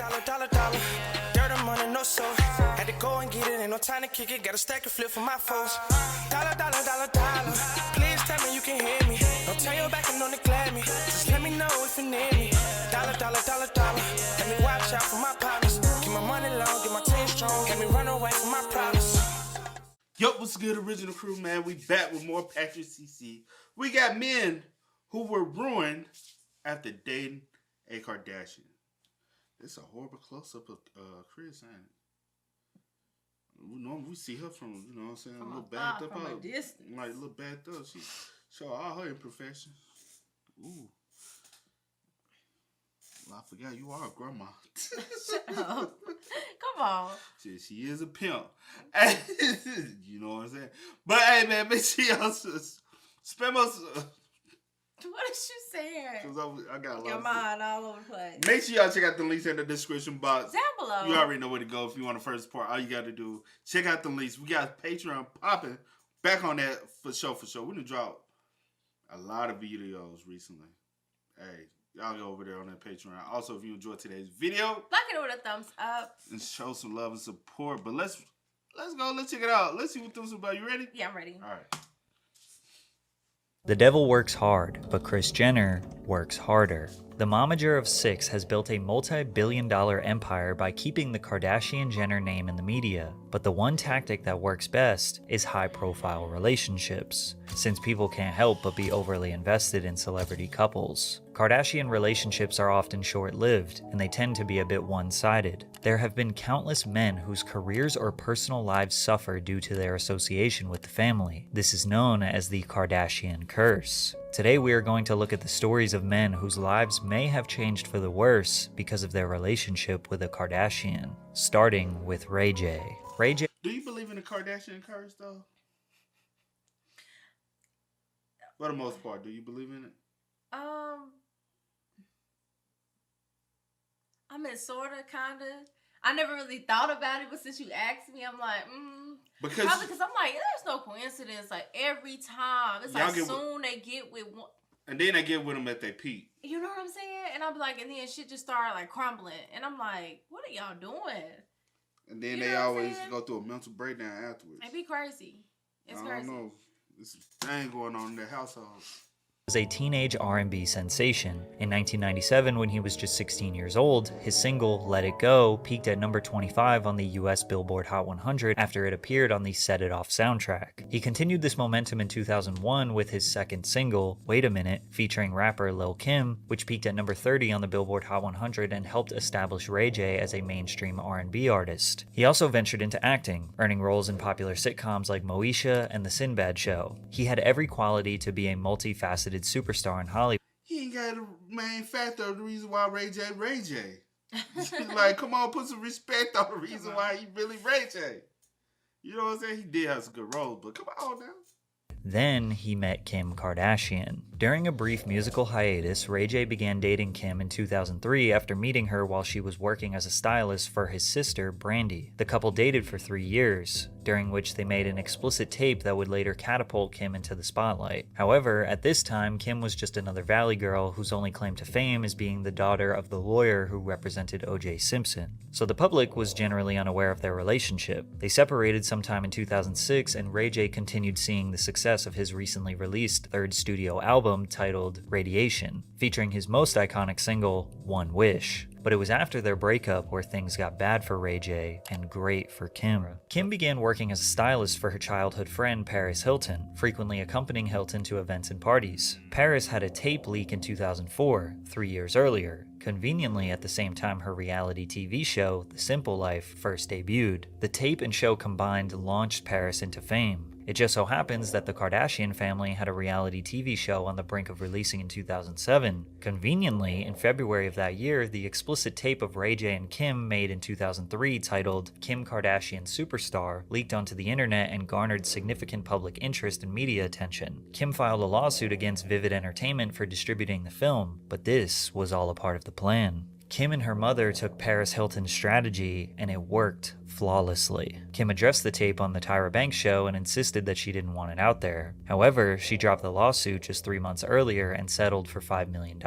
dollar. Dirt and money, no soul. Had to go and get it, ain't no time to kick it. Got a stack of flip for my foes. Dollar. Please tell me you can hear me. Don't turn your back and don't neglect me. Just let me know if you need me. Dollar. Let me watch out for my partners. Keep my money long, get my team strong. Let me run away from my problems. Yo, what's good, original crew, man? We back with more Patrick CC. We got men who were ruined after dating a Kardashian. It's a horrible close-up of Kris, ain't it? We see her from, you know what I'm saying, a little backed up. From a distance. Like, a little backed up. She show all her imperfections. Ooh. Well, I forgot you are a grandma. Shut up. Come on. She is a pimp. You know what I'm saying? But, hey, man, make sure y'all spend most... What is you saying? Because I got a lot your mind all over the place. Make sure y'all check out the links in the description box. Down below. You already know where to go if you want the first support. All you got to do, check out the links. We got Patreon popping. Back on that for sure. We're going to drop a lot of videos recently. Hey, y'all go over there on that Patreon. Also, if you enjoyed today's video, like it with a thumbs up. And show some love and support. But let's go. Let's check it out. Let's see what this is about. You ready? Yeah, I'm ready. All right. The devil works hard, but Kris Jenner works harder. The momager of 6 has built a multi-billion-dollar empire by keeping the Kardashian-Jenner name in the media, but the one tactic that works best is high-profile relationships, since people can't help but be overly invested in celebrity couples. Kardashian relationships are often short-lived, and they tend to be a bit one-sided. There have been countless men whose careers or personal lives suffer due to their association with the family. This is known as the Kardashian curse. Today we are going to look at the stories of men whose lives may have changed for the worse because of their relationship with a Kardashian, starting with Ray J. Ray J. Do you believe in the Kardashian curse, though? For the most part, do you believe in it? I mean, sorta, kinda. I never really thought about it, but since you asked me, I'm like, Probably because I'm like, there's no coincidence. Like, every time. It's like soon they get with one. And then they get with them at their peak. You know what I'm saying? And I'm like, and then shit just started, like, crumbling. And I'm like, what are y'all doing? And then they always go through a mental breakdown afterwards. It'd be crazy. It's crazy. I don't know. There's a thing going on in their household. Was a teenage R&B sensation. In 1997, when he was just 16 years old, his single, Let It Go, peaked at number 25 on the US Billboard Hot 100 after it appeared on the Set It Off soundtrack. He continued this momentum in 2001 with his second single, Wait a Minute, featuring rapper Lil' Kim, which peaked at number 30 on the Billboard Hot 100 and helped establish Ray J as a mainstream R&B artist. He also ventured into acting, earning roles in popular sitcoms like Moesha and The Sinbad Show. He had every quality to be a multifaceted superstar in Hollywood. He ain't got the main factor of the reason why Ray J. Like, come on, put some respect on the reason why he really Ray J. You know what I'm saying? He did have some good roles, but come on now. Then he met Kim Kardashian. During a brief musical hiatus, Ray J began dating Kim in 2003 after meeting her while she was working as a stylist for his sister, Brandy. The couple dated for 3 years, during which they made an explicit tape that would later catapult Kim into the spotlight. However, at this time, Kim was just another Valley girl whose only claim to fame is being the daughter of the lawyer who represented O.J. Simpson. So the public was generally unaware of their relationship. They separated sometime in 2006, and Ray J continued seeing the success of his recently released third studio album titled Radiation, featuring his most iconic single, One Wish. But it was after their breakup where things got bad for Ray J and great for Kim. Kim began working as a stylist for her childhood friend Paris Hilton, frequently accompanying Hilton to events and parties. Paris had a tape leak in 2004, 3 years earlier, conveniently at the same time her reality TV show, The Simple Life, first debuted. The tape and show combined launched Paris into fame. It just so happens that the Kardashian family had a reality TV show on the brink of releasing in 2007. Conveniently, in February of that year, the explicit tape of Ray J and Kim made in 2003 titled Kim Kardashian Superstar leaked onto the internet and garnered significant public interest and media attention. Kim filed a lawsuit against Vivid Entertainment for distributing the film, but this was all a part of the plan. Kim and her mother took Paris Hilton's strategy, and it worked flawlessly. Kim addressed the tape on the Tyra Banks show and insisted that she didn't want it out there. However, she dropped the lawsuit just 3 months earlier and settled for $5 million,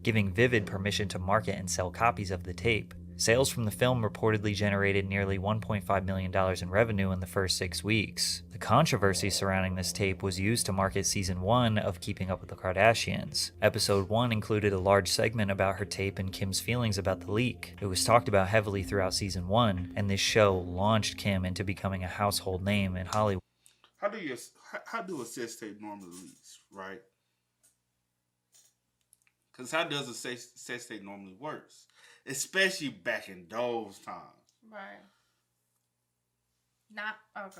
giving Vivid permission to market and sell copies of the tape. Sales from the film reportedly generated nearly $1.5 million in revenue in the first 6 weeks. The controversy surrounding this tape was used to market season 1 of Keeping Up with the Kardashians. Episode 1 included a large segment about her tape and Kim's feelings about the leak. It was talked about heavily throughout season 1, and this show launched Kim into becoming a household name in Hollywood. How do a sex tape normally leak, right? Because how does a sex tape normally works? Especially back in those times. Right. Go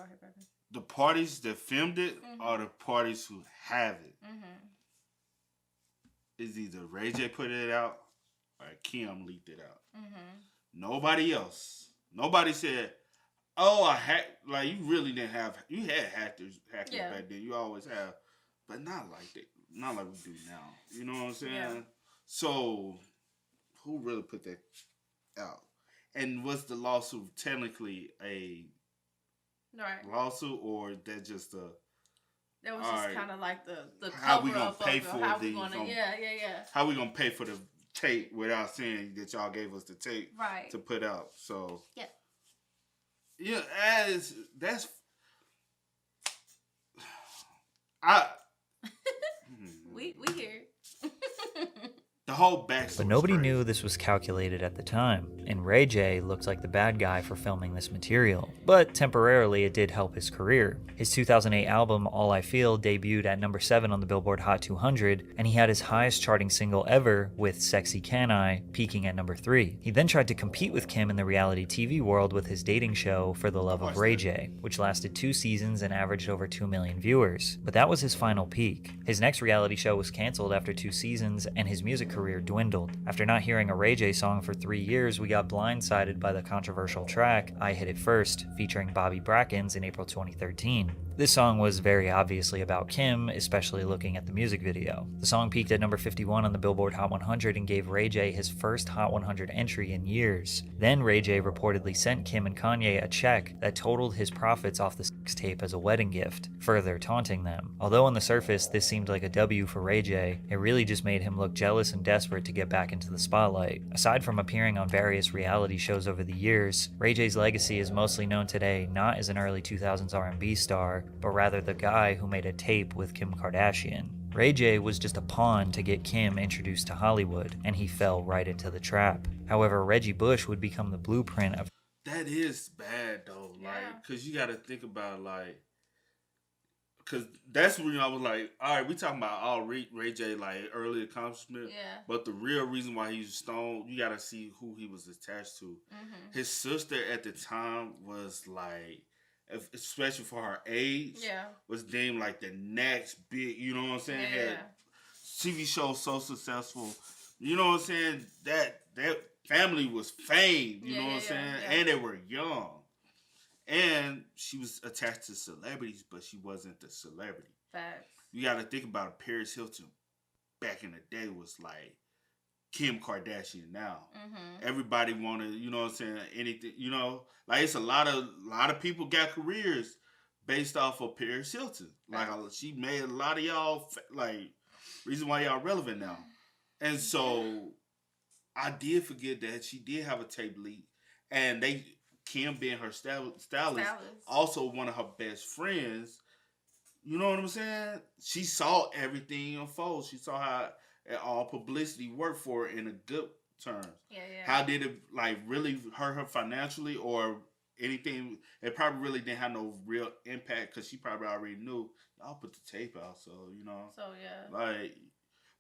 ahead, baby. The parties that filmed it are the parties who have it. It's either Ray J put it out or Kim leaked it out. Nobody else. Nobody said, oh, I hacked. Like, you really didn't have, you had hackers back then. You always have. But not like that. Not like we do now. You know what I'm saying? Yeah. So, who really put that out? And was the lawsuit technically a lawsuit, or that just a? That was just kind of like the how we gonna pay for how the? We gonna, yeah. How we gonna pay for the tape without saying that y'all gave us the tape to put out? So yeah, that's we here. The whole backstory. But nobody knew this was calculated at the time, and Ray J looked like the bad guy for filming this material. But temporarily, it did help his career. His 2008 album, All I Feel, debuted at number 7 on the Billboard Hot 200, and he had his highest charting single ever with Sexy Can I, peaking at number 3. He then tried to compete with Kim in the reality TV world with his dating show For the Love of Ray J, which lasted 2 seasons and averaged over 2 million viewers. But that was his final peak. His next reality show was canceled after 2 seasons, and his music career dwindled. After not hearing a Ray J song for 3 years, we got blindsided by the controversial track I Hit It First, featuring Bobby Brackens in April 2013. This song was very obviously about Kim, especially looking at the music video. The song peaked at number 51 on the Billboard Hot 100 and gave Ray J his first Hot 100 entry in years. Then Ray J reportedly sent Kim and Kanye a check that totaled his profits off the sex tape as a wedding gift, further taunting them. Although on the surface this seemed like a W for Ray J, it really just made him look jealous and desperate to get back into the spotlight. Aside from appearing on various reality shows over the years, Ray J's legacy is mostly known today not as an early 2000s R&B star, but rather the guy who made a tape with Kim Kardashian. Ray J was just a pawn to get Kim introduced to Hollywood, and he fell right into the trap. However, Reggie Bush would become the blueprint of... That is bad, though. Like, because you got to think about, like... Because that's when I was like, all right, we talking about all Ray J, like, early accomplishment. Yeah. But the real reason why he's stoned, you got to see who he was attached to. His sister at the time was, like... especially for her age, was deemed like the next big, you know what I'm saying? Had TV shows so successful, you know what I'm saying? That family was famed, you know what I'm saying? And they were young. And she was attached to celebrities, but she wasn't the celebrity. Facts. You got to think about it. Paris Hilton back in the day was like Kim Kardashian now. Everybody wanted, you know what I'm saying, anything, you know, like it's a lot of people got careers based off of Paris Hilton. Like she made a lot of y'all, like, reason why y'all relevant now. And so I did forget that she did have a tape leak, and Kim being her stylist, also one of her best friends, you know what I'm saying? She saw everything unfold. She saw how all publicity worked for her in a good terms. How did it like really hurt her financially or anything? It probably really didn't have no real impact because she probably already knew y'all put the tape out, so you know. So like,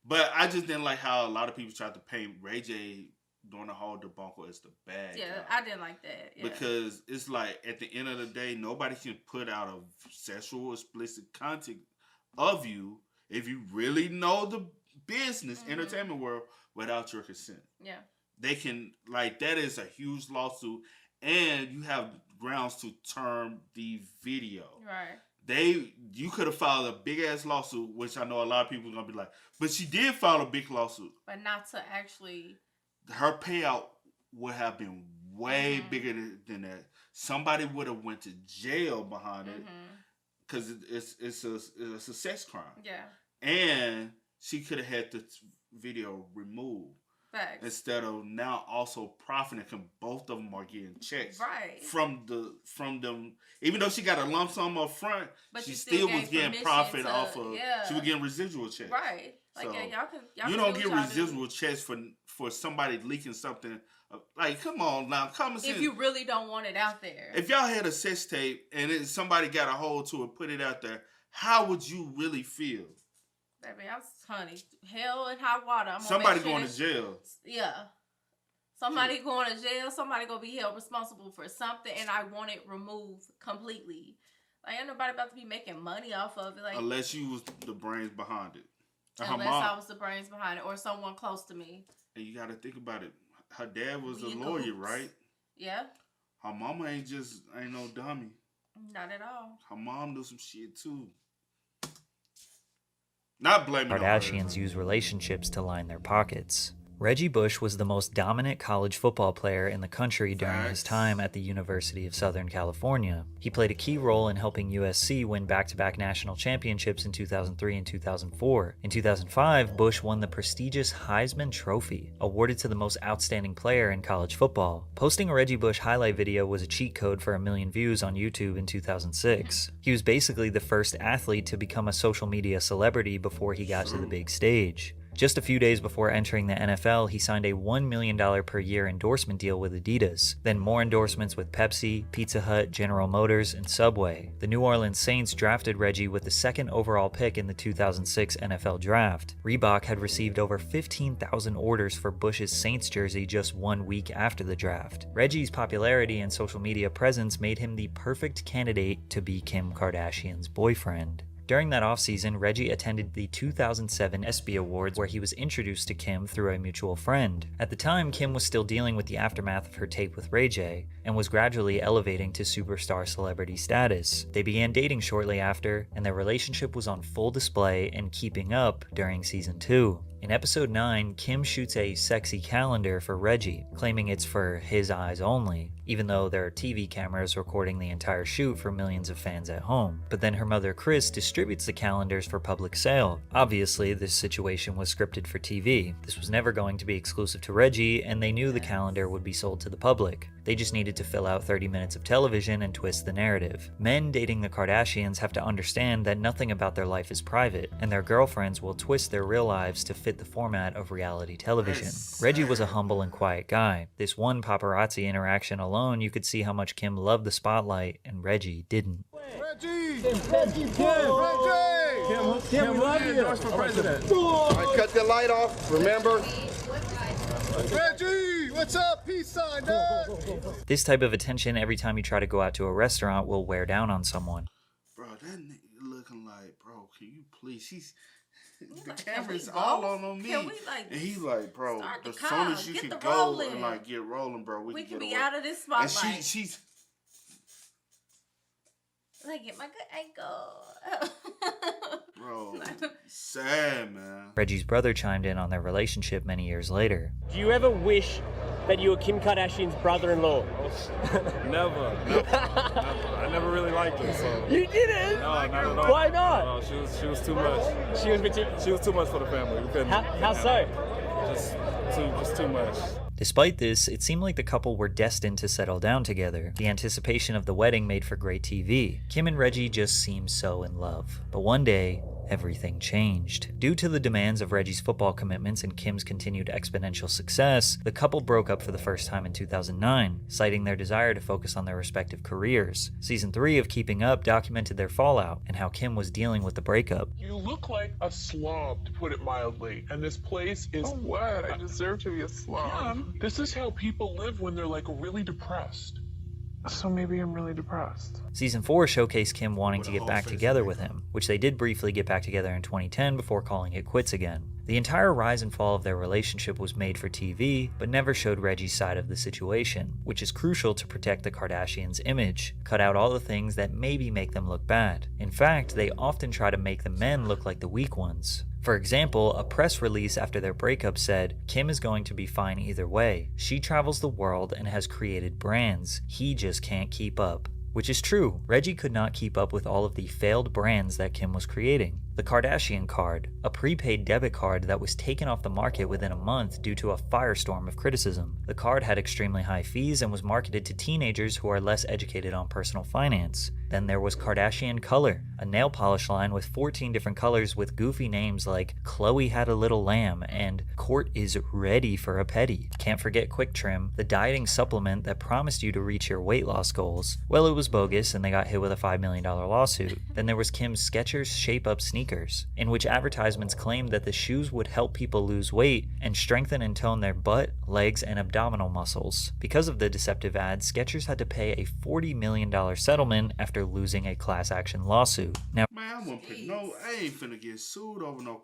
but I just didn't like how a lot of people tried to paint Ray J during the whole debacle as the bad guy. I didn't like that. Because it's like at the end of the day, nobody can put out a sexual explicit content of you if you really know the business, entertainment world without your consent. They can, like, that is a huge lawsuit, and you have grounds to term the video. You could have filed a big ass lawsuit, which I know a lot of people are gonna be like, but she did file a big lawsuit. But not to actually, her payout would have been way bigger than that. Somebody would have went to jail behind it because it's a sex crime. And she could have had the video removed. Facts. Instead of now also profiting, because both of them are getting checks from them. Even though she got a lump sum up front, but she still was getting profit off of. Yeah. She was getting residual checks. Right. Like so, y'all you don't get residual checks for somebody leaking something. Like, come on now, common sense. If you really don't want it out there. If y'all had a sex tape and then somebody got a hold to it, put it out there, how would you really feel? Baby, honey, hell and high water. Somebody going to jail. Yeah. Somebody going to jail. Somebody going to be held responsible for something, and I want it removed completely. Like, ain't nobody about to be making money off of it. Like, unless you was the brains behind it. Unless I was the brains behind it, or someone close to me. And you got to think about it. Her dad was a lawyer, right? Yeah. Her mama ain't no dummy. Not at all. Her mom knew some shit, too. Not blaming Kardashians use relationships to line their pockets. Reggie Bush was the most dominant college football player in the country during his time at the University of Southern California. He played a key role in helping USC win back-to-back national championships in 2003 and 2004. In 2005, Bush won the prestigious Heisman Trophy, awarded to the most outstanding player in college football. Posting a Reggie Bush highlight video was a cheat code for 1 million views on YouTube in 2006. He was basically the first athlete to become a social media celebrity before he got to the big stage. Just a few days before entering the NFL, he signed a $1 million per year endorsement deal with Adidas, then more endorsements with Pepsi, Pizza Hut, General Motors, and Subway. The New Orleans Saints drafted Reggie with the second overall pick in the 2006 NFL Draft. Reebok had received over 15,000 orders for Bush's Saints jersey just 1 week after the draft. Reggie's popularity and social media presence made him the perfect candidate to be Kim Kardashian's boyfriend. During that offseason, Reggie attended the 2007 ESPY Awards, where he was introduced to Kim through a mutual friend. At the time, Kim was still dealing with the aftermath of her tape with Ray J, and was gradually elevating to superstar celebrity status. They began dating shortly after, and their relationship was on full display and keeping up during season 2. In episode 9, Kim shoots a sexy calendar for Reggie, claiming it's for his eyes only, even though there are TV cameras recording the entire shoot for millions of fans at home. But then her mother Kris distributes the calendars for public sale. Obviously, this situation was scripted for TV. This was never going to be exclusive to Reggie, and they knew the calendar would be sold to the public. They just needed to fill out 30 minutes of television and twist the narrative. Men dating the Kardashians have to understand that nothing about their life is private, and their girlfriends will twist their real lives to fit the format of reality television. Reggie was a humble and quiet guy. This one paparazzi interaction alone, you could see how much Kim loved the spotlight and Reggie didn't. Reggie! Kim, love you! For president. All right, cut the light off, remember? Reggie! What's up? Peace sign, dog! This type of attention every time you try to go out to a restaurant will wear down on someone. Bro, that nigga looking like, bro, can you please? The camera's all on me. Can we, and he's like, bro, as soon as you can go and like get rolling, bro, we can be out of this spotlight. And she's like, get my good angle. Bro, sad, man. Reggie's brother chimed in on their relationship many years later. Do you ever wish that you were Kim Kardashian's brother-in-law? Never. I never really liked her, so. You didn't? No, not at all. Why not? No, she was too much. She was too much for the family. We couldn't. How so? Just too much. Despite this, it seemed like the couple were destined to settle down together. The anticipation of the wedding made for great TV. Kim and Reggie just seemed so in love. But one day, everything changed. Due to the demands of Reggie's football commitments and Kim's continued exponential success, the couple broke up for the first time in 2009, citing their desire to focus on their respective careers. Season 3 of Keeping Up documented their fallout and how Kim was dealing with the breakup. You look like a slob, to put it mildly, and this place is... Oh, what? I deserve to be a slob. Yeah, this is how people live when they're, like, really depressed. So maybe I'm really depressed. Season 4 showcased Kim wanting to get back together with him, which they did briefly get back together in 2010 before calling it quits again. The entire rise and fall of their relationship was made for TV, but never showed Reggie's side of the situation, which is crucial to protect the Kardashians' image. Cut out all the things that maybe make them look bad. In fact, they often try to make the men look like the weak ones. For example, a press release after their breakup said, Kim is going to be fine either way. She travels the world and has created brands. He just can't keep up. Which is true. Reggie could not keep up with all of the failed brands that Kim was creating. The the Kardashian card, a prepaid debit card that was taken off the market within a month due to a firestorm of criticism. The card had extremely high fees and was marketed to teenagers who are less educated on personal finance. Then there was Kardashian Color, a nail polish line with 14 different colors with goofy names like Khloe had a little lamb and Court is ready for a petty. Can't forget Quick Trim, the dieting supplement that promised you to reach your weight loss goals. Well, it was bogus and they got hit with a $5 million lawsuit. Then there was Kim's Skechers Shape Up sneakers, in which advertisements claimed that the shoes would help people lose weight and strengthen and tone their butt, legs, and abdominal muscles. Because of the deceptive ads, Skechers had to pay a $40 million settlement after losing a class action lawsuit. Now, man, I ain't finna get sued over no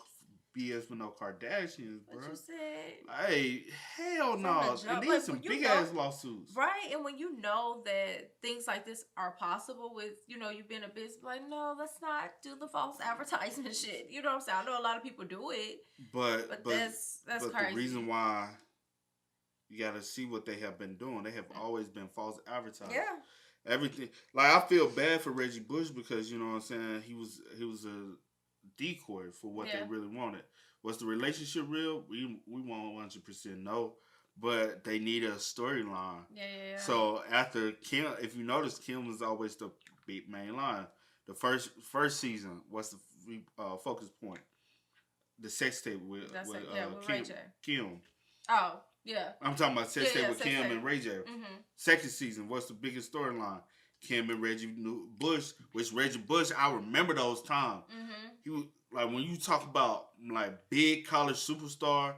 BS with no Kardashians, bro. What you said? Hey, hell no. And these some big ass lawsuits. Right, and when you know that things like this are possible with, you being a business, like, no, let's not do the false advertisement shit. You know what I'm saying? I know a lot of people do it. But that's crazy. The reason why you gotta see what they have been doing. They have always been false advertising. Yeah. Everything. Like, I feel bad for Reggie Bush because, you know what I'm saying, he was a decoy for what they really wanted. Was the relationship real? We won't 100% know, but they need a storyline. Yeah. So after Kim, if you notice, Kim was always the big main line. The first season, what's the focus point? The sex tape with Kim. Oh, yeah. I'm talking about sex tape with Kim and Ray J. Mm-hmm. Second season, what's the biggest storyline? Kim and Reggie Bush, which Reggie Bush, I remember those times. Mm-hmm. He was like, when you talk about like big college superstar,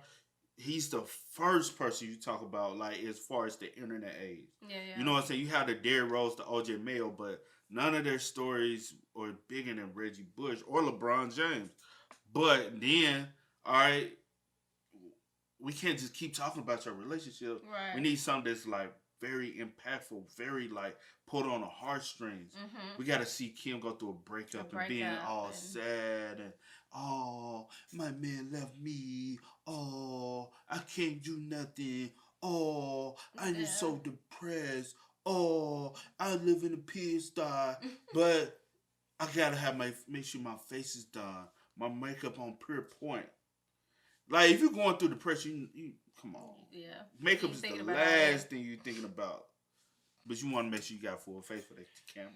he's the first person you talk about, like, as far as the internet age. Yeah. You know what I'm saying? You have the Derrick Rose, the OJ Mayo, but none of their stories are bigger than Reggie Bush or LeBron James. But then, all right, we can't just keep talking about your relationship. Right. We need something that's like very impactful, very like pulled on the heartstrings. Mm-hmm. We got to see Kim go through a breakup and being all sad and, oh, my man left me. Oh, I can't do nothing. Oh, I'm so depressed. Oh, I live in a pigsty. But I got to make sure my face is done. My makeup on pure point. Like, if you're going through depression, you come on. Yeah. Makeup is the last thing you're thinking about. But you want to make sure you got full face for the camera.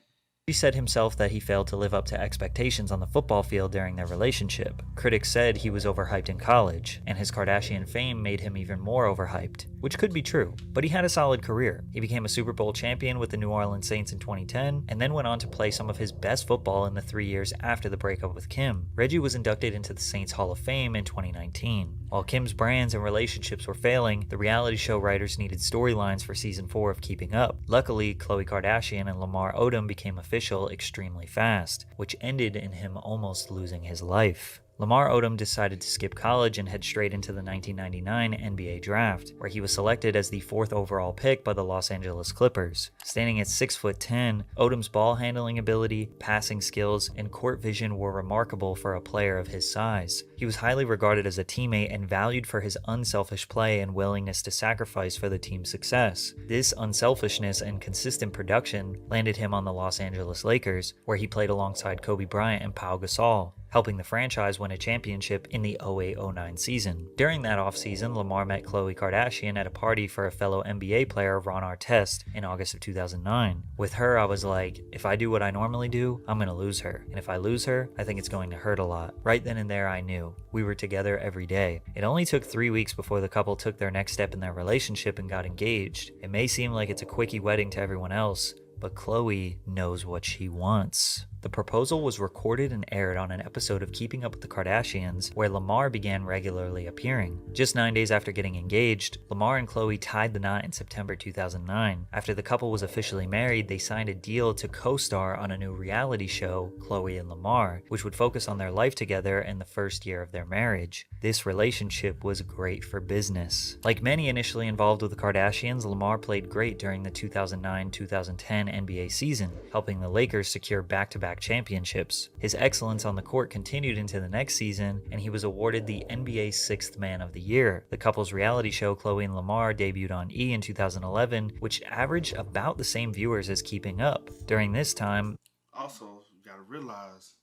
He said himself that he failed to live up to expectations on the football field during their relationship. Critics said he was overhyped in college, and his Kardashian fame made him even more overhyped, which could be true, but he had a solid career. He became a Super Bowl champion with the New Orleans Saints in 2010, and then went on to play some of his best football in the 3 years after the breakup with Kim. Reggie was inducted into the Saints Hall of Fame in 2019. While Kim's brands and relationships were failing, the reality show writers needed storylines for season 4 of Keeping Up. Luckily, Khloe Kardashian and Lamar Odom became official extremely fast, which ended in him almost losing his life. Lamar Odom decided to skip college and head straight into the 1999 NBA draft, where he was selected as the 4th overall pick by the Los Angeles Clippers. Standing at 6'10", Odom's ball handling ability, passing skills, and court vision were remarkable for a player of his size. He was highly regarded as a teammate and valued for his unselfish play and willingness to sacrifice for the team's success. This unselfishness and consistent production landed him on the Los Angeles Lakers, where he played alongside Kobe Bryant and Pau Gasol, helping the franchise win a championship in the 08-09 season. During that offseason, Lamar met Khloe Kardashian at a party for a fellow NBA player, Ron Artest, in August of 2009. With her, I was like, if I do what I normally do, I'm gonna lose her. And if I lose her, I think it's going to hurt a lot. Right then and there, I knew. We were together every day. It only took 3 weeks before the couple took their next step in their relationship and got engaged. It may seem like it's a quickie wedding to everyone else, but Khloe knows what she wants. The proposal was recorded and aired on an episode of Keeping Up with the Kardashians, where Lamar began regularly appearing. Just 9 days after getting engaged, Lamar and Khloe tied the knot in September 2009. After the couple was officially married, they signed a deal to co-star on a new reality show, Khloe and Lamar, which would focus on their life together in the first year of their marriage. This relationship was great for business. Like many initially involved with the Kardashians, Lamar played great during the 2009-2010 NBA season, helping the Lakers secure back-to-back championships. His excellence on the court continued into the next season, and he was awarded the NBA's 6th Man of the Year. The couple's reality show, Khloe and Lamar, debuted on E! in 2011, which averaged about the same viewers as Keeping Up. During this time, also, you gotta realize,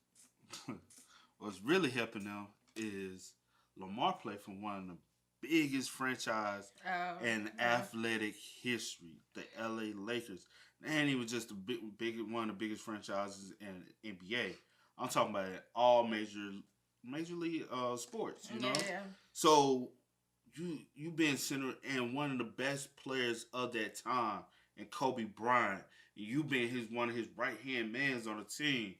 What's really helping them is Lamar played for one of the biggest franchise in athletic history, the LA Lakers. And he was just one of the biggest franchises in NBA. I'm talking about all major league sports, you know? Yeah. So you been center and one of the best players of that time, and Kobe Bryant, and you been one of his right hand mans on the team.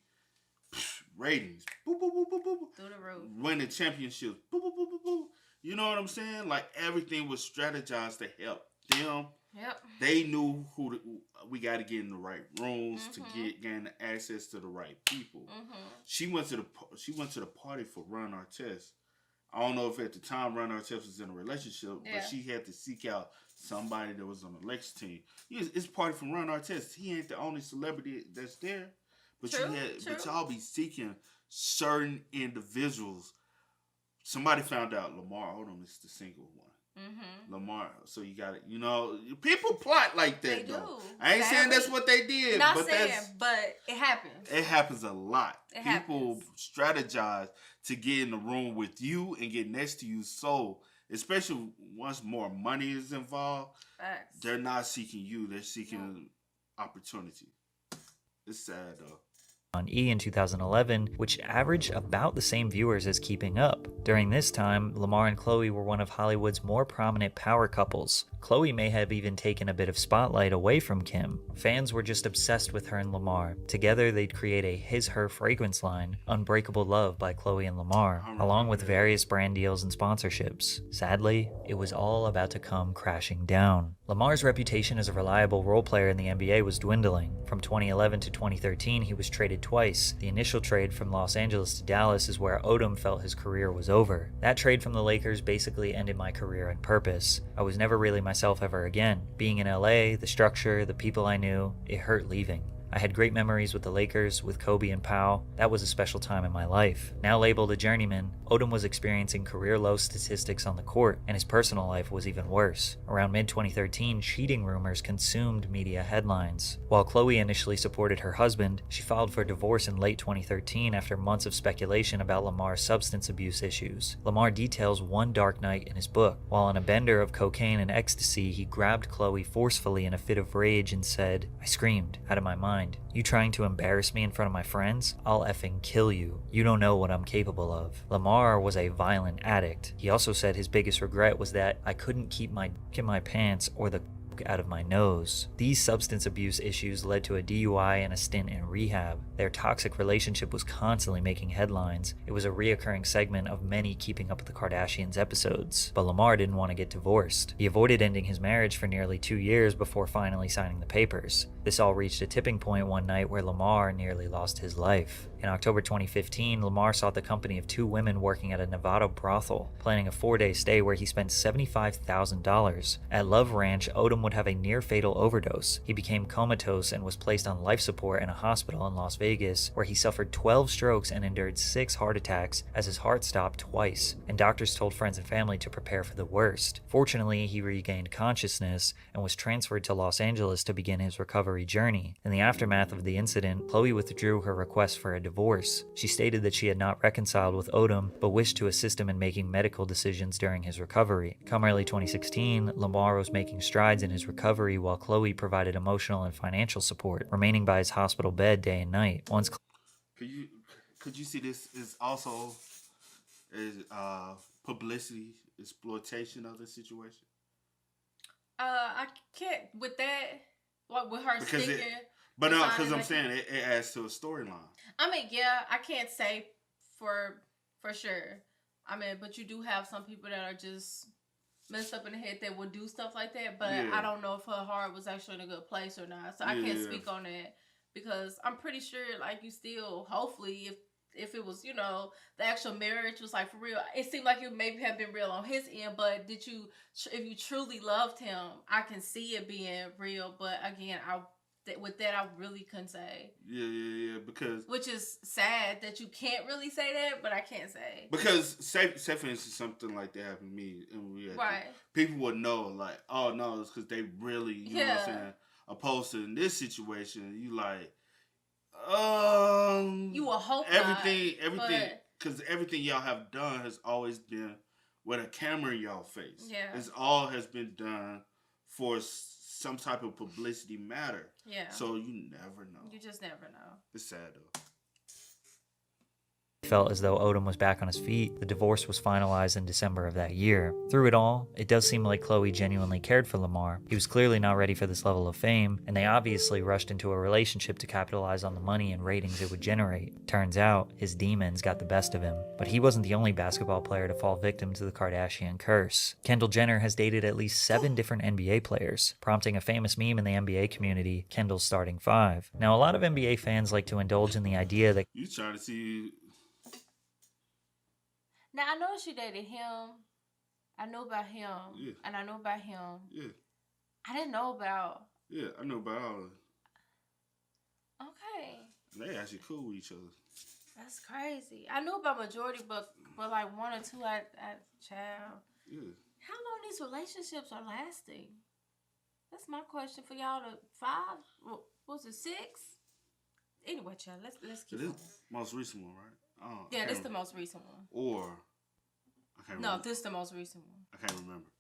Ratings, boop, boop, boop, boop, boop, through the roof, winning championships, boop, boop, boop, boop, boop. You know what I'm saying? Like everything was strategized to help them. Yep. They knew we got to get in the right rooms to gain access to the right people. She went to the party for Ron Artest. I don't know if at the time Ron Artest was in a relationship, but she had to seek out somebody that was on the Lakers team. It's party for Ron Artest. He ain't the only celebrity that's there, but but y'all be seeking certain individuals. Somebody found out Lamar Odom is the single one. Lamar, so you got it. You know, people plot like that. They though. Do. I ain't saying that's what they did. Not saying, but it happens. It happens a lot. People strategize to get in the room with you and get next to you. So, especially once more money is involved, they're not seeking you. They're seeking opportunity. It's sad though. On E! in 2011, which averaged about the same viewers as Keeping Up. During this time, Lamar and Khloe were one of Hollywood's more prominent power couples. Khloe may have even taken a bit of spotlight away from Kim. Fans were just obsessed with her and Lamar. Together, they'd create a his-her fragrance line, Unbreakable Love by Khloe and Lamar, along with various brand deals and sponsorships. Sadly, it was all about to come crashing down. Lamar's reputation as a reliable role player in the NBA was dwindling. From 2011 to 2013, he was traded twice. The initial trade from Los Angeles to Dallas is where Odom felt his career was over. That trade from the Lakers basically ended my career and purpose. I was never really myself ever again. Being in LA, the structure, the people I knew, it hurt leaving. I had great memories with the Lakers, with Kobe and Pau. That was a special time in my life. Now labeled a journeyman, Odom was experiencing career-low statistics on the court, and his personal life was even worse. Around mid-2013, cheating rumors consumed media headlines. While Khloe initially supported her husband, she filed for divorce in late 2013 after months of speculation about Lamar's substance abuse issues. Lamar details one dark night in his book. While on a bender of cocaine and ecstasy, he grabbed Khloe forcefully in a fit of rage and said, "I screamed, out of my mind. You trying to embarrass me in front of my friends? I'll effing kill you. You don't know what I'm capable of." Lamar was a violent addict. He also said his biggest regret was that I couldn't keep my dick in my pants or the out of my nose. These substance abuse issues led to a DUI and a stint in rehab. Their toxic relationship was constantly making headlines. It was a reoccurring segment of many Keeping Up with the Kardashians episodes. But Lamar didn't want to get divorced. He avoided ending his marriage for nearly 2 years before finally signing the papers. This all reached a tipping point one night where Lamar nearly lost his life. In October 2015, Lamar sought the company of 2 women working at a Nevada brothel, planning a 4-day stay where he spent $75,000. At Love Ranch, Odom would have a near-fatal overdose. He became comatose and was placed on life support in a hospital in Las Vegas, where he suffered 12 strokes and endured 6 heart attacks as his heart stopped twice, and doctors told friends and family to prepare for the worst. Fortunately, he regained consciousness and was transferred to Los Angeles to begin his recovery journey. In the aftermath of the incident, Khloe withdrew her request for a divorce. She stated that she had not reconciled with Odom, but wished to assist him in making medical decisions during his recovery. Come early 2016, Lamar was making strides in his recovery while Khloe provided emotional and financial support, remaining by his hospital bed day and night. Once could you see this is also publicity exploitation of the situation? I can't with that. What with her speaking? But no, because I'm saying it adds to a storyline. I mean, yeah, I can't say for sure. I mean, but you do have some people that are just messed up in the head that would do stuff like that. But yeah. I don't know if her heart was actually in a good place or not. So I can't speak on that because I'm pretty sure, like, you still, hopefully, if it was, you know, the actual marriage was like for real, it seemed like it maybe had been real on his end, but if you truly loved him, I can see it being real. But again, with that, I really couldn't say. Yeah, because... Which is sad that you can't really say that, but I can't say. Because, say for instance, something like that happened to me, and people would know, like, oh, no, it's because they really, you know what I'm saying, opposed to in this situation, you like... you will hope everything. because everything y'all have done has always been with a camera in y'all face. Yeah. It's all has been done for some type of publicity matter. Yeah. So you never know. You just never know. It's sad though. Felt as though Odom was back on his feet. The divorce was finalized in December of that year. Through it all, it does seem like Khloe genuinely cared for Lamar. He was clearly not ready for this level of fame, and they obviously rushed into a relationship to capitalize on the money and ratings it would generate. Turns out, his demons got the best of him. But he wasn't the only basketball player to fall victim to the Kardashian curse. Kendall Jenner has dated at least 7 different NBA players, prompting a famous meme in the NBA community, Kendall's starting 5. Now, a lot of NBA fans like to indulge in the idea that You trying to see... Now, I know she dated him. I know about him. Yeah. And I know about him. Yeah. I didn't know about... Yeah, I know about all of it. Okay. They actually cool with each other. That's crazy. I knew about majority, but like 1 or 2 at child. Yeah. How long these relationships are lasting? That's my question for y'all. To 5? What was it 6? Anyway, child, let's keep going. This most recent one, right? Oh, Yeah, this is the most recent one. Or I can't remember. No, this is the most recent one. I can't remember.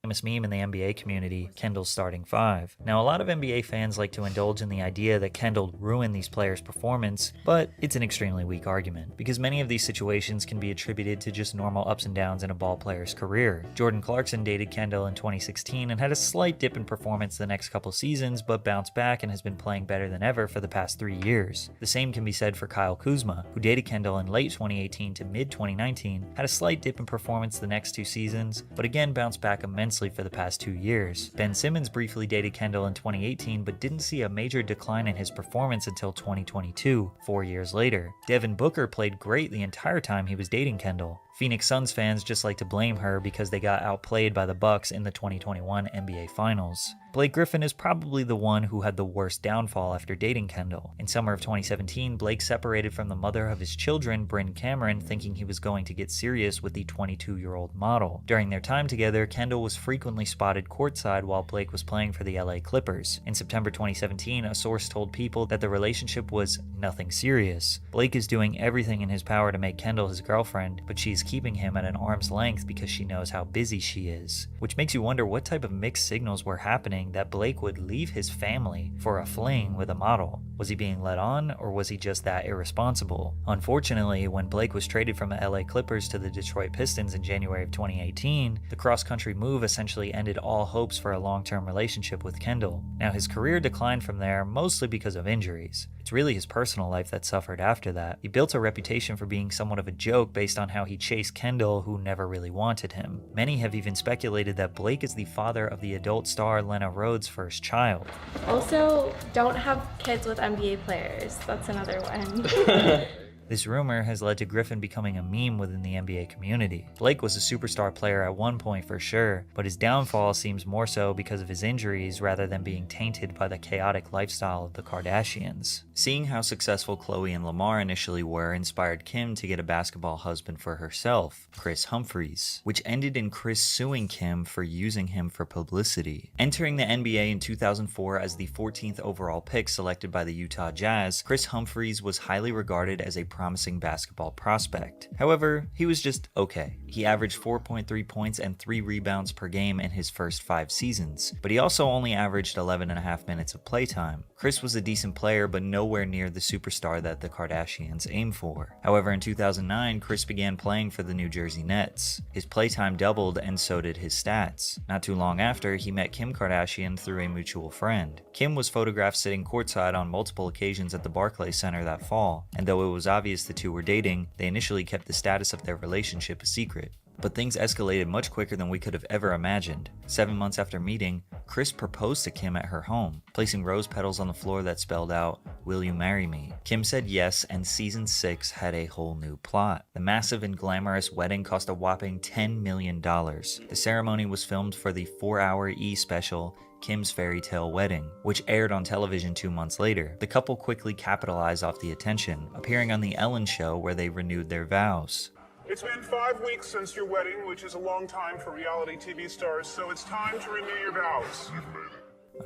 famous meme in the NBA community, Kendall's starting 5. Now, a lot of NBA fans like to indulge in the idea that Kendall ruined these players' performance, but it's an extremely weak argument, because many of these situations can be attributed to just normal ups and downs in a ball player's career. Jordan Clarkson dated Kendall in 2016 and had a slight dip in performance the next couple seasons, but bounced back and has been playing better than ever for the past 3 years. The same can be said for Kyle Kuzma, who dated Kendall in late 2018 to mid-2019, had a slight dip in performance the next 2 seasons, but again bounced back immensely for the past 2 years. Ben Simmons briefly dated Kendall in 2018, but didn't see a major decline in his performance until 2022, 4 years later. Devin Booker played great the entire time he was dating Kendall. Phoenix Suns fans just like to blame her because they got outplayed by the Bucks in the 2021 NBA Finals. Blake Griffin is probably the one who had the worst downfall after dating Kendall. In summer of 2017, Blake separated from the mother of his children, Bryn Cameron, thinking he was going to get serious with the 22-year-old model. During their time together, Kendall was frequently spotted courtside while Blake was playing for the LA Clippers. In September 2017, a source told People that the relationship was nothing serious. Blake is doing everything in his power to make Kendall his girlfriend, but she's keeping him at an arm's length because she knows how busy she is. Which makes you wonder what type of mixed signals were happening that Blake would leave his family for a fling with a model. Was he being led on, or was he just that irresponsible? Unfortunately, when Blake was traded from the LA Clippers to the Detroit Pistons in January of 2018, the cross-country move essentially ended all hopes for a long-term relationship with Kendall. Now, his career declined from there mostly because of injuries. It's really his personal life that suffered after that. He built a reputation for being somewhat of a joke based on how he chased Kendall, who never really wanted him. Many have even speculated that Blake is the father of the adult star Lena Rhoades' first child. Also, don't have kids with NBA players. That's another one. This rumor has led to Griffin becoming a meme within the NBA community. Blake was a superstar player at one point for sure, but his downfall seems more so because of his injuries rather than being tainted by the chaotic lifestyle of the Kardashians. Seeing how successful Khloe and Lamar initially were inspired Kim to get a basketball husband for herself, Kris Humphries, which ended in Kris suing Kim for using him for publicity. Entering the NBA in 2004 as the 14th overall pick selected by the Utah Jazz, Kris Humphries was highly regarded as a promising basketball prospect. However, he was just okay. He averaged 4.3 points and 3 rebounds per game in his first 5 seasons, but he also only averaged 11.5 minutes of playtime. Kris was a decent player, but nowhere near the superstar that the Kardashians aim for. However, in 2009, Kris began playing for the New Jersey Nets. His playtime doubled, and so did his stats. Not too long after, he met Kim Kardashian through a mutual friend. Kim was photographed sitting courtside on multiple occasions at the Barclays Center that fall, and though it was obvious the two were dating, they initially kept the status of their relationship a secret. But things escalated much quicker than we could have ever imagined. 7 months after meeting, Kris proposed to Kim at her home, placing rose petals on the floor that spelled out, "Will you marry me?" Kim said yes, and season 6 had a whole new plot. The massive and glamorous wedding cost a whopping $10 million. The ceremony was filmed for the 4-hour E! Special, Kim's Fairy Tale Wedding, which aired on television 2 months later. The couple quickly capitalized off the attention, appearing on The Ellen Show where they renewed their vows. It's been 5 weeks since your wedding, which is a long time for reality TV stars, so it's time to renew your vows.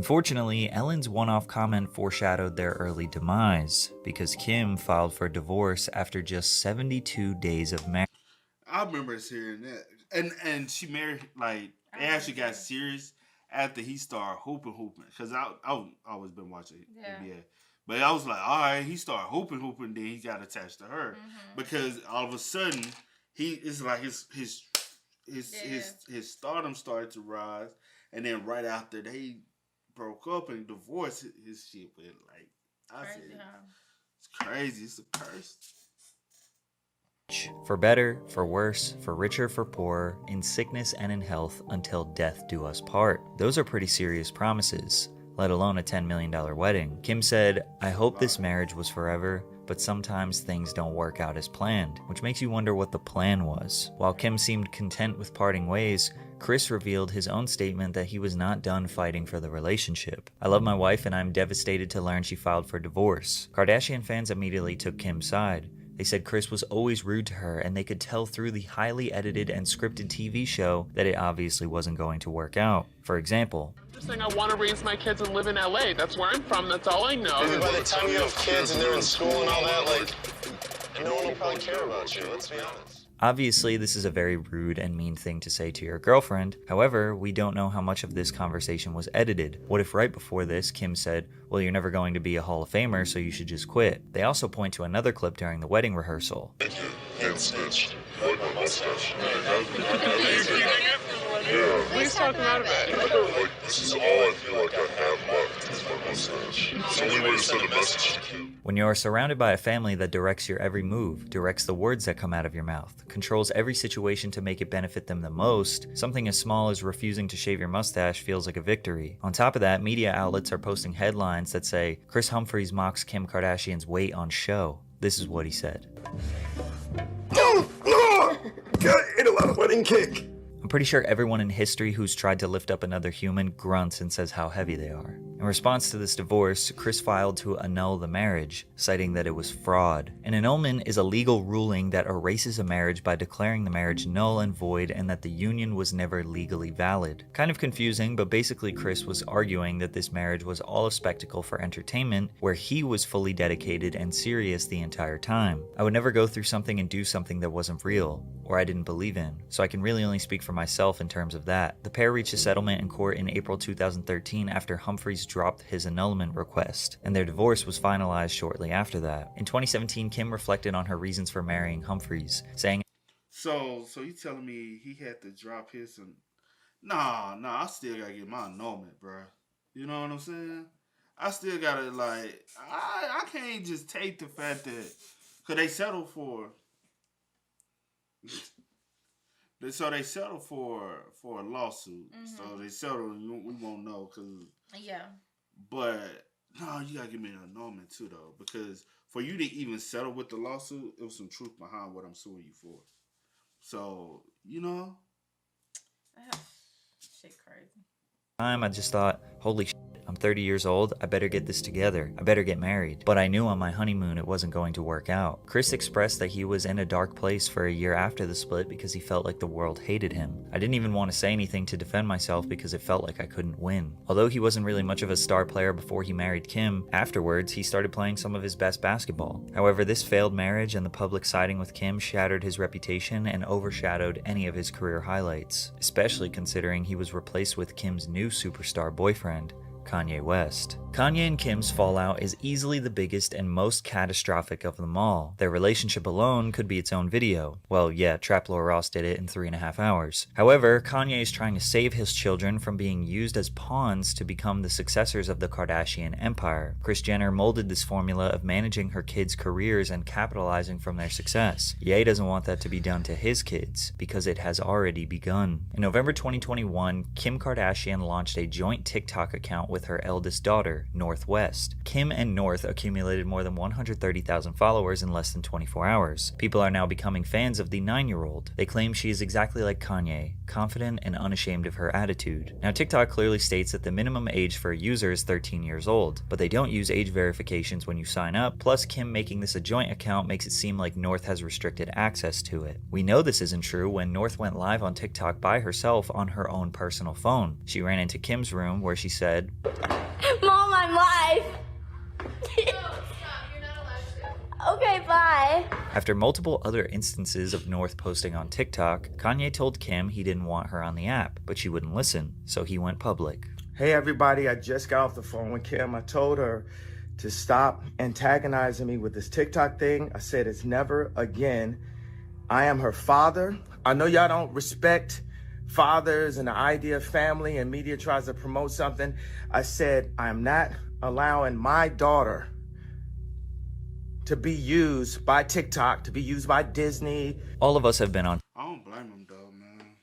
Unfortunately, Ellen's one-off comment foreshadowed their early demise, because Kim filed for divorce after just 72 days of marriage. I remember hearing that. And she married, like, they actually got serious after he started hooping. Because I've always been watching NBA. But I was like, all right, he started hooping, then he got attached to her. Because all of a sudden, it's like his stardom started to rise. And then right after they broke up and divorced, his shit went like, it's crazy. It's a curse. For better, for worse, for richer, for poorer, in sickness and in health, until death do us part. Those are pretty serious promises, let alone a $10 million wedding. Kim said, "I hope this marriage was forever, but sometimes things don't work out as planned," which makes you wonder what the plan was. While Kim seemed content with parting ways, Kris revealed his own statement that he was not done fighting for the relationship. "I love my wife and I'm devastated to learn she filed for divorce." Kardashian fans immediately took Kim's side. They said Kris was always rude to her, and they could tell through the highly edited and scripted TV show that it obviously wasn't going to work out. For example, I'm just saying I want to raise my kids and live in LA. That's where I'm from. That's all I know. Maybe by the time you have kids and they're in school and all that, like, no one will probably care about you, let's be honest. obviously, this is a very rude and mean thing to say to your girlfriend. However, we don't know how much of this conversation was edited. What if right before this, Kim said, "Well, you're never going to be a Hall of Famer, so you should just quit." They also point to another clip during the wedding rehearsal. Thank you. Hand stitched. I like my mustache. Please talk about it. Like, this is all I feel like I have left is my mustache. It's the only way to send a message to Kim. When you are surrounded by a family that directs your every move, directs the words that come out of your mouth, controls every situation to make it benefit them the most, something as small as refusing to shave your mustache feels like a victory. On top of that, media outlets are posting headlines that say, "Kris Humphries mocks Kim Kardashian's weight on show." This is what he said. Ate a lot of wedding cake. I'm pretty sure everyone in history who's tried to lift up another human grunts and says how heavy they are. In response to this divorce, Kris filed to annul the marriage, citing that it was fraud. An annulment is a legal ruling that erases a marriage by declaring the marriage null and void and that the union was never legally valid. Kind of confusing, but basically Kris was arguing that this marriage was all a spectacle for entertainment, where he was fully dedicated and serious the entire time. I would never go through something and do something that wasn't real, or I didn't believe in, so I can really only speak for myself in terms of that. The pair reached a settlement in court in April 2013 after Humphries dropped his annulment request, and their divorce was finalized shortly after that. In 2017, Kim reflected on her reasons for marrying Humphries, saying, So you telling me he had to drop his and nah, I still gotta get my annulment, bro. You know what I'm saying? I still gotta, like, I can't just take the fact that, cause they settled for so they settled for a lawsuit. Mm-hmm. So they settled, we won't know, cause yeah. But no, you gotta give me an annulment too, though, because for you to even settle with the lawsuit, it was some truth behind what I'm suing you for. So Shit crazy. I just thought, holy shit, I'm 30 years old, I better get this together, I better get married. But I knew on my honeymoon it wasn't going to work out. Kris expressed that he was in a dark place for a year after the split because he felt like the world hated him. I didn't even want to say anything to defend myself because it felt like I couldn't win. Although he wasn't really much of a star player before he married Kim, afterwards he started playing some of his best basketball. However, this failed marriage and the public siding with Kim shattered his reputation and overshadowed any of his career highlights, especially considering he was replaced with Kim's new superstar boyfriend, Kanye West. Kanye and Kim's fallout is easily the biggest and most catastrophic of them all. Their relationship alone could be its own video. Well, yeah, Trap Lord Ross did it in 3.5 hours. However, Kanye is trying to save his children from being used as pawns to become the successors of the Kardashian empire. Kris Jenner molded this formula of managing her kids' careers and capitalizing from their success. Ye doesn't want that to be done to his kids, because it has already begun. In November 2021, Kim Kardashian launched a joint TikTok account with her eldest daughter, creator, North West. Kim and North accumulated more than 130,000 followers in less than 24 hours. People are now becoming fans of the 9-year-old. They claim she is exactly like Kanye, confident and unashamed of her attitude. Now, TikTok clearly states that the minimum age for a user is 13 years old, but they don't use age verifications when you sign up, plus Kim making this a joint account makes it seem like North has restricted access to it. We know this isn't true when North went live on TikTok by herself on her own personal phone. She ran into Kim's room where she said, Mom, I'm live. Okay, bye. After multiple other instances of North posting on TikTok, Kanye told Kim he didn't want her on the app, but she wouldn't listen, so he went public. Hey everybody, I just got off the phone with Kim. I told her to stop antagonizing me with this TikTok thing. I said it's never again. I am her father. I know y'all don't respect fathers and the idea of family, and media tries to promote something. I said I'm not allowing my daughter to be used by TikTok, to be used by Disney. All of us have been on. I don't blame him though, man.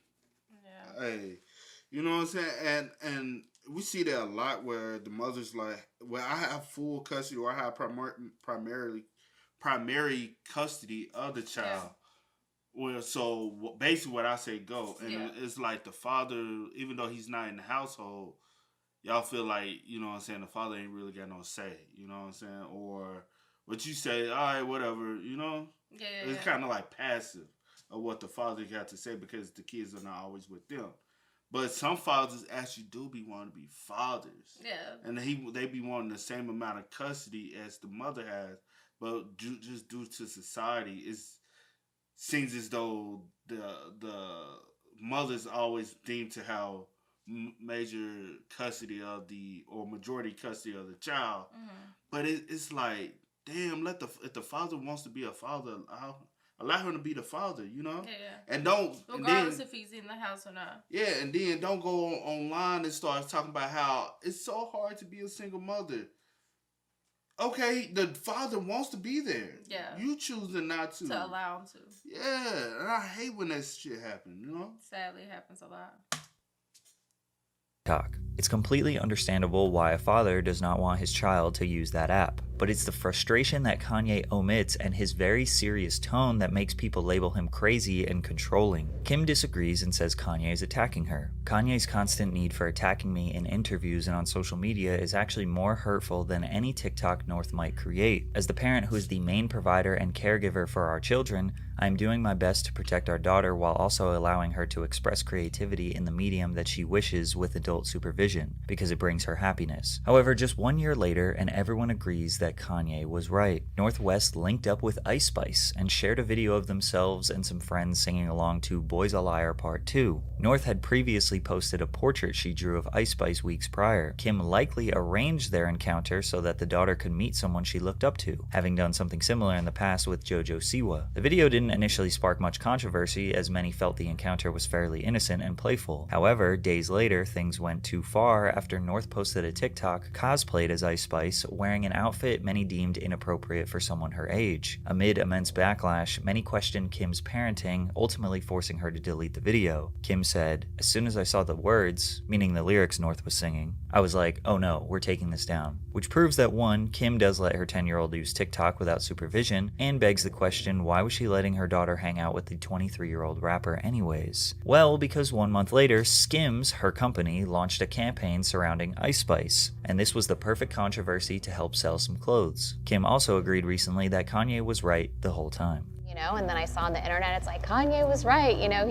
Yeah. Hey, you know what I'm saying? And we see that a lot where the mother's like, well, I have full custody, or I have primary custody of the child. Yeah. Well, so basically what I say, go. And it's like the father, even though he's not in the household, y'all feel like, you know what I'm saying, the father ain't really got no say, you know what I'm saying? Or what you say, all right, whatever, you know? Yeah. It's kind of like passive of what the father got to say because the kids are not always with them. But some fathers actually do be wanting to be fathers. Yeah. And they be wanting the same amount of custody as the mother has. But just due to society, it seems as though the mother's always deemed to have major custody of or majority custody of the child. Mm-hmm. But it's like, damn, if the father wants to be a father, allow him to be the father, you know? Yeah. And don't... Regardless if he's in the house or not. Yeah, and then don't go online and start talking about how it's so hard to be a single mother. Okay, the father wants to be there. Yeah. You choosing not to. To allow him to. Yeah, and I hate when that shit happens, you know? Sadly, it happens a lot. It's completely understandable why a father does not want his child to use that app, but it's the frustration that Kanye omits and his very serious tone that makes people label him crazy and controlling. Kim disagrees and says Kanye is attacking her. Kanye's constant need for attacking me in interviews and on social media is actually more hurtful than any TikTok North might create. As the parent who is the main provider and caregiver for our children, I am doing my best to protect our daughter while also allowing her to express creativity in the medium that she wishes with adult supervision, because it brings her happiness. However, just 1 year later, and everyone agrees that Kanye was right. North West linked up with Ice Spice and shared a video of themselves and some friends singing along to Boys a Liar Part 2. North had previously posted a portrait she drew of Ice Spice weeks prior. Kim likely arranged their encounter so that the daughter could meet someone she looked up to, having done something similar in the past with JoJo Siwa. The video didn't initially spark much controversy, as many felt the encounter was fairly innocent and playful. However, days later, things went too far after North posted a TikTok cosplayed as Ice Spice, wearing an outfit many deemed inappropriate for someone her age. Amid immense backlash, many questioned Kim's parenting, ultimately forcing her to delete the video. Kim said, "As soon as I saw the words," meaning the lyrics North was singing, "I was like, oh no, we're taking this down." Which proves that 1, Kim does let her 10-year-old use TikTok without supervision, and begs the question, why was she letting her daughter hang out with the 23-year-old rapper anyways? Well, because 1 month later, Skims, her company, launched a campaign surrounding Ice Spice, and this was the perfect controversy to help sell some clothes. Kim also agreed recently that Kanye was right the whole time. You know, and then I saw on the internet, it's like, Kanye was right, you know,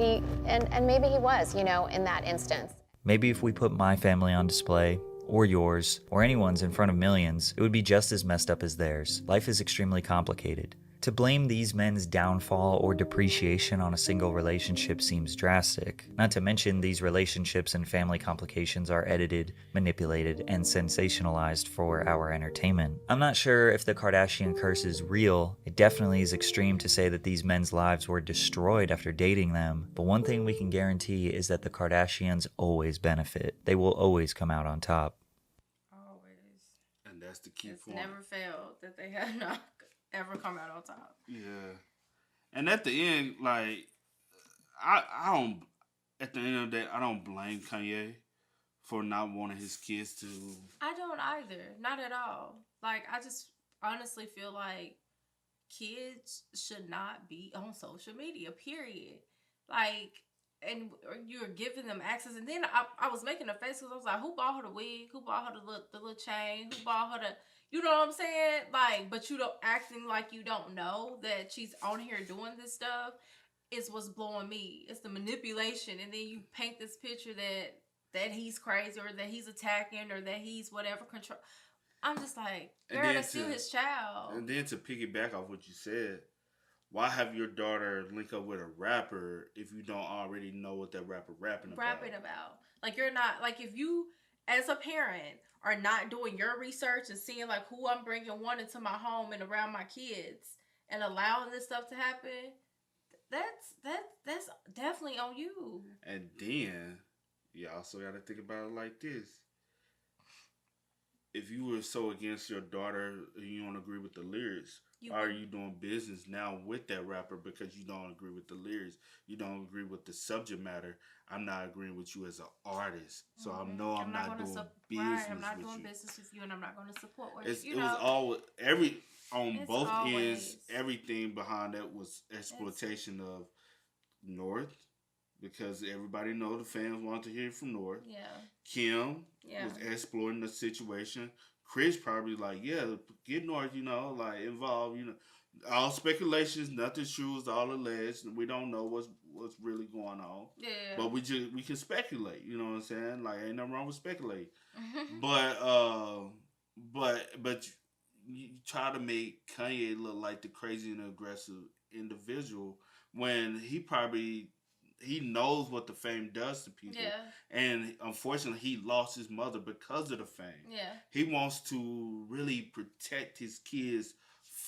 and maybe he was, you know, in that instance. Maybe if we put my family on display, or yours, or anyone's in front of millions, it would be just as messed up as theirs. Life is extremely complicated. To blame these men's downfall or depreciation on a single relationship seems drastic. Not to mention these relationships and family complications are edited, manipulated, and sensationalized for our entertainment. I'm not sure if the Kardashian curse is real. It definitely is extreme to say that these men's lives were destroyed after dating them, but one thing we can guarantee is that the Kardashians always benefit. They will always come out on top. Always. And that's the key it's point. It's never failed that they have not ever come out on top. Yeah. And at the end, like, I don't, at the end of the day, I don't blame Kanye for not wanting his kids to. I don't either. Not at all. Like, I just honestly feel like kids should not be on social media, period. Like, and you're giving them access. And then I was making a face because I was like, who bought her the wig? Who bought her the little chain? Who bought her the... You know what I'm saying? Like, but you don't... Acting like you don't know that she's on here doing this stuff is what's blowing me. It's the manipulation. And then you paint this picture that he's crazy or that he's attacking or that he's whatever control. I'm just like, girl, that's still his child. And then to piggyback off what you said, why have your daughter link up with a rapper if you don't already know what that rapper rapping about? Like, you're not, like, if you, as a parent, are not doing your research and seeing, like, who I'm bringing one into my home and around my kids and allowing this stuff to happen, that's definitely on you. And then you also got to think about it like this. If you were so against your daughter and you don't agree with the lyrics, why are you doing business now with that rapper because you don't agree with the lyrics? You don't agree with the subject matter. I'm not agreeing with you as an artist. So I know I'm not doing business with you. I'm not doing business with you and I'm not going to support what it was always, on both ends, everything behind that was exploitation of North. Because everybody know the fans want to hear from North. Yeah. Kim was exploiting the situation. Kris probably like, yeah, get North, like involved, all speculations, nothing's true, it's all alleged. We don't know what's really going on. Yeah. But we can speculate, you know what I'm saying? Like, ain't nothing wrong with speculating. But you try to make Kanye look like the crazy and aggressive individual when he knows what the fame does to people. Yeah. And unfortunately, he lost his mother because of the fame. Yeah. He wants to really protect his kids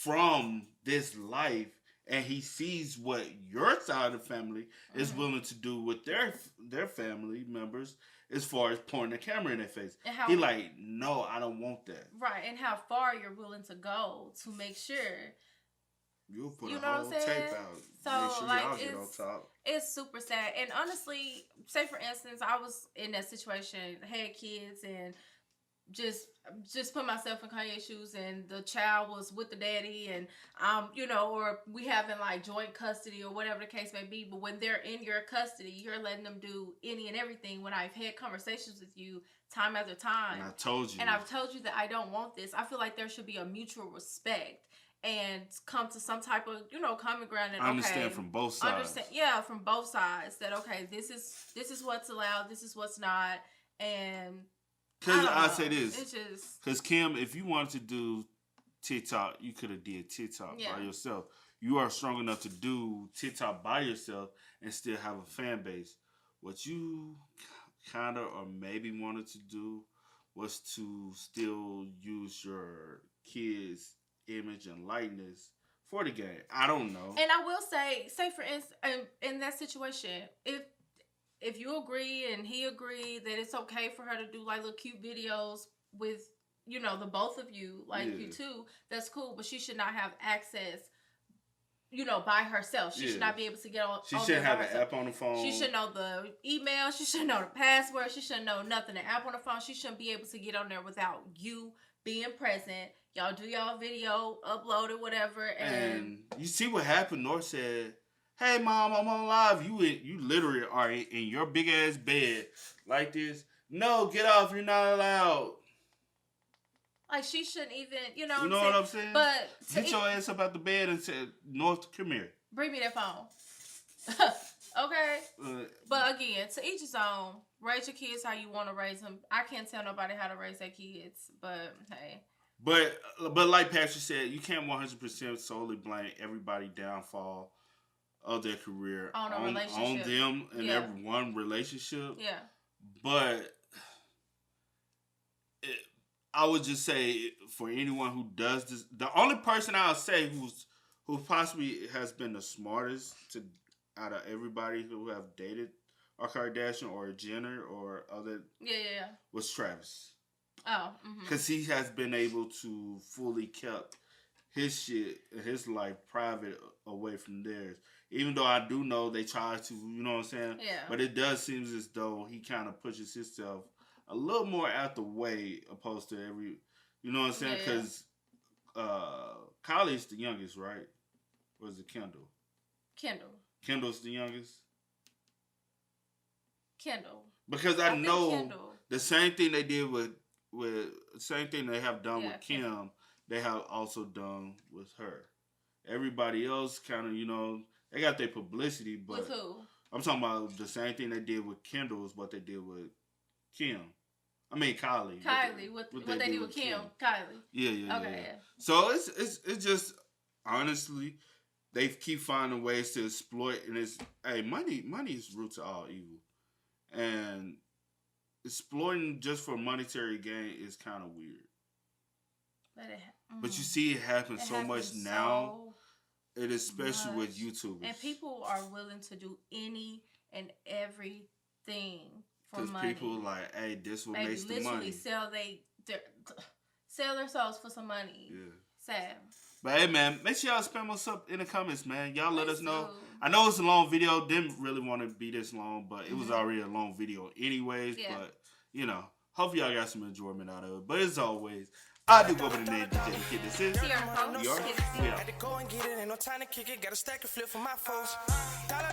from this life. And he sees what your side of the family is willing to do with their family members as far as pointing a camera in their face. He like, no, I don't want that. Right. And how far you're willing to go to make sure... You'll put a whole tape out. So, make sure like, y'all get on top. It's super sad. And honestly, say for instance, I was in that situation, had kids, and just put myself in Kanye's shoes, and the child was with the daddy, and or we having like joint custody or whatever the case may be. But when they're in your custody, you're letting them do any and everything. When I've had conversations with you time after time, and I've told you that I don't want this. I feel like there should be a mutual respect. And come to some type of, common ground. And, understand from both sides. From both sides. That, okay, this is what's allowed, this is what's not. And because I say this. It's just... Because, Kim, if you wanted to do TikTok, you could have did TikTok by yourself. You are strong enough to do TikTok by yourself and still have a fan base. What you kind of or maybe wanted to do was to still use your kids' image and likeness for the game. I don't know. And I will say for instance, in that situation, if you agree and he agreed that it's okay for her to do like little cute videos with the both of you, like you two, that's cool. But she should not have access, by herself. She should not be able to get on. She shouldn't have an app on the phone. She should know the email. She should know the password. She shouldn't know nothing. The app on the phone. She shouldn't be able to get on there without you being present. Y'all do y'all video, upload it, whatever. And you see what happened. North said, hey, Mom, I'm on live. You literally are in your big ass bed like this. No, get off. You're not allowed. Like, she shouldn't even, you know what I'm saying? But get your ass up out the bed and say, North, come here. Bring me that phone. Okay? But again, to each his own. Raise your kids how you want to raise them. I can't tell nobody how to raise their kids, but hey. But like Patrick said, you can't 100% solely blame everybody's downfall of their career on a relationship. On them and every one relationship. Yeah. But I would just say for anyone who does this, the only person I'll say who possibly has been the smartest out of everybody who have dated a Kardashian or a Jenner or other was Travis. Oh, because he has been able to fully kept his shit, his life private away from theirs. Even though I do know they try to, you know what I'm saying? Yeah. But it does seem as though he kind of pushes himself a little more out the way opposed to every, you know what I'm saying? Because Kylie's the youngest, right? Or is it Kendall? Kendall's the youngest? Kendall. Because I know the same thing they did with same thing they have done with Kim, they have also done with her. Everybody else kind of, you know, they got their publicity, but with who? I'm talking about the same thing they did with Kendall is what they did with Kim. I mean Kylie. What they did with Kim. Kylie. Yeah. Okay. Yeah. So it's just honestly, they keep finding ways to exploit, and it's money is root to all evil, and exploiting just for monetary gain is kind of weird. But you see it happen so much now. It especially with YouTubers. And people are willing to do any and everything for money. Because people like, hey, this will make the money. Literally sell their souls for some money. Yeah. Sad. But hey, man, make sure y'all spam us up in the comments, man. Y'all let us know. I know it's a long video. Didn't really want to be this long, but it was already a long video anyways. Yeah. But, you know, hope y'all got some enjoyment out of it. But as always, I do go by the name DJ Kid. This is Had to go and get it, ain't no time to kick it. Got a stack of flip for my folks. Dollar.